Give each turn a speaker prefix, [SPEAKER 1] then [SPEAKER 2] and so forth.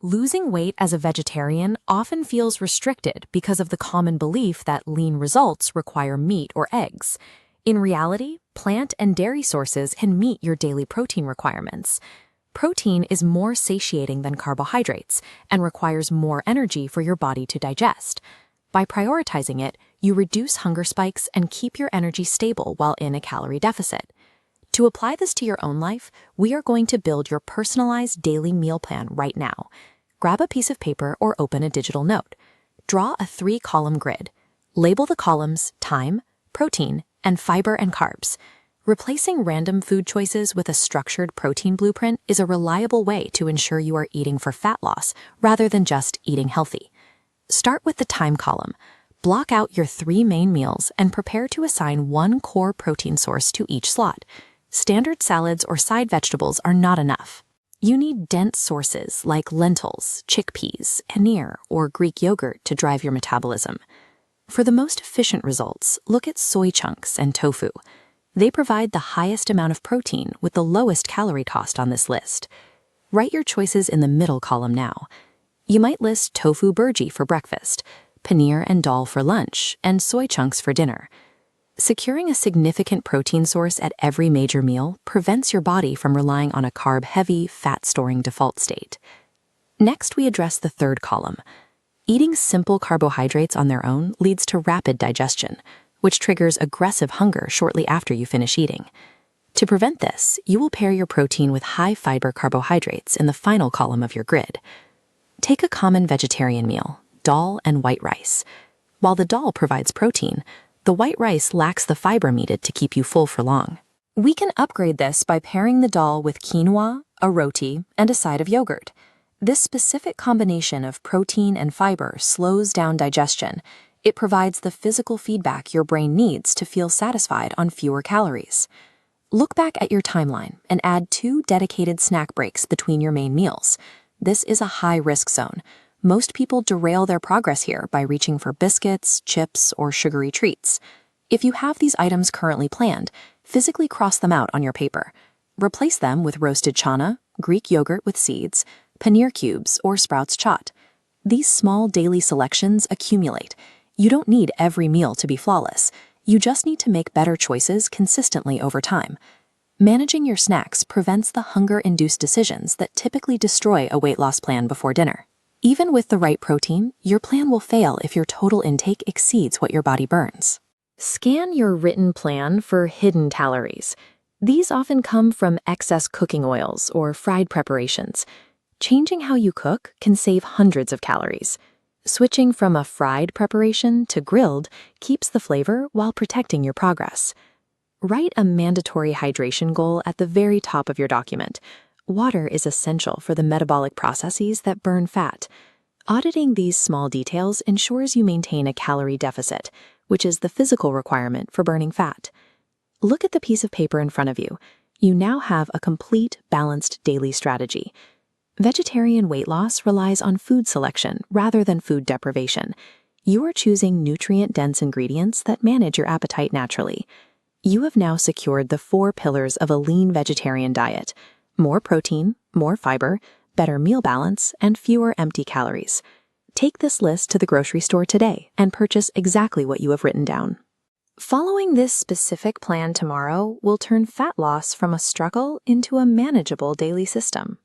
[SPEAKER 1] Losing weight as a vegetarian often feels restricted because of the common belief that lean results require meat or eggs. In reality, plant and dairy sources can meet your daily protein requirements. Protein is more satiating than carbohydrates and requires more energy for your body to digest. By prioritizing it, you reduce hunger spikes and keep your energy stable while in a calorie deficit. To apply this to your own life, we are going to build your personalized daily meal plan right now. Grab a piece of paper or open a digital note. Draw a 3-column grid. Label the columns time, protein, and fiber and carbs. Replacing random food choices with a structured protein blueprint is a reliable way to ensure you are eating for fat loss rather than just eating healthy. Start with the time column. Block out your 3 main meals and prepare to assign one core protein source to each slot. Standard salads or side vegetables are not enough. You need dense sources like lentils, chickpeas, paneer, or Greek yogurt to drive your metabolism. For the most efficient results, look at soy chunks and tofu. They provide the highest amount of protein with the lowest calorie cost on this list. Write your choices in the middle column now. You might list tofu burji for breakfast, paneer and dal for lunch, and soy chunks for dinner. Securing a significant protein source at every major meal prevents your body from relying on a carb-heavy, fat-storing default state. Next, we address the third column. Eating simple carbohydrates on their own leads to rapid digestion, which triggers aggressive hunger shortly after you finish eating. To prevent this, you will pair your protein with high-fiber carbohydrates in the final column of your grid. Take a common vegetarian meal, dal and white rice. While the dal provides protein, the white rice lacks the fiber needed to keep you full for long. We can upgrade this by pairing the dal with quinoa, a roti, and a side of yogurt. This specific combination of protein and fiber slows down digestion. It provides the physical feedback your brain needs to feel satisfied on fewer calories. Look back at your timeline and add 2 dedicated snack breaks between your main meals. This is a high-risk zone. Most people derail their progress here by reaching for biscuits, chips, or sugary treats. If you have these items currently planned, physically cross them out on your paper. Replace them with roasted chana, Greek yogurt with seeds, paneer cubes, or Sprouts chaat. These small daily selections accumulate. You don't need every meal to be flawless. You just need to make better choices consistently over time. Managing your snacks prevents the hunger-induced decisions that typically destroy a weight loss plan before dinner. Even with the right protein, your plan will fail if your total intake exceeds what your body burns. Scan your written plan for hidden calories. These often come from excess cooking oils or fried preparations. Changing how you cook can save hundreds of calories. Switching from a fried preparation to grilled keeps the flavor while protecting your progress. Write a mandatory hydration goal at the very top of your document. Water is essential for the metabolic processes that burn fat. Auditing these small details ensures you maintain a calorie deficit, which is the physical requirement for burning fat. Look at the piece of paper in front of you. You now have a complete, balanced daily strategy. Vegetarian weight loss relies on food selection rather than food deprivation. You are choosing nutrient-dense ingredients that manage your appetite naturally. You have now secured the 4 pillars of a lean vegetarian diet: more protein, more fiber, better meal balance, and fewer empty calories. Take this list to the grocery store today and purchase exactly what you have written down. Following this specific plan tomorrow will turn fat loss from a struggle into a manageable daily system.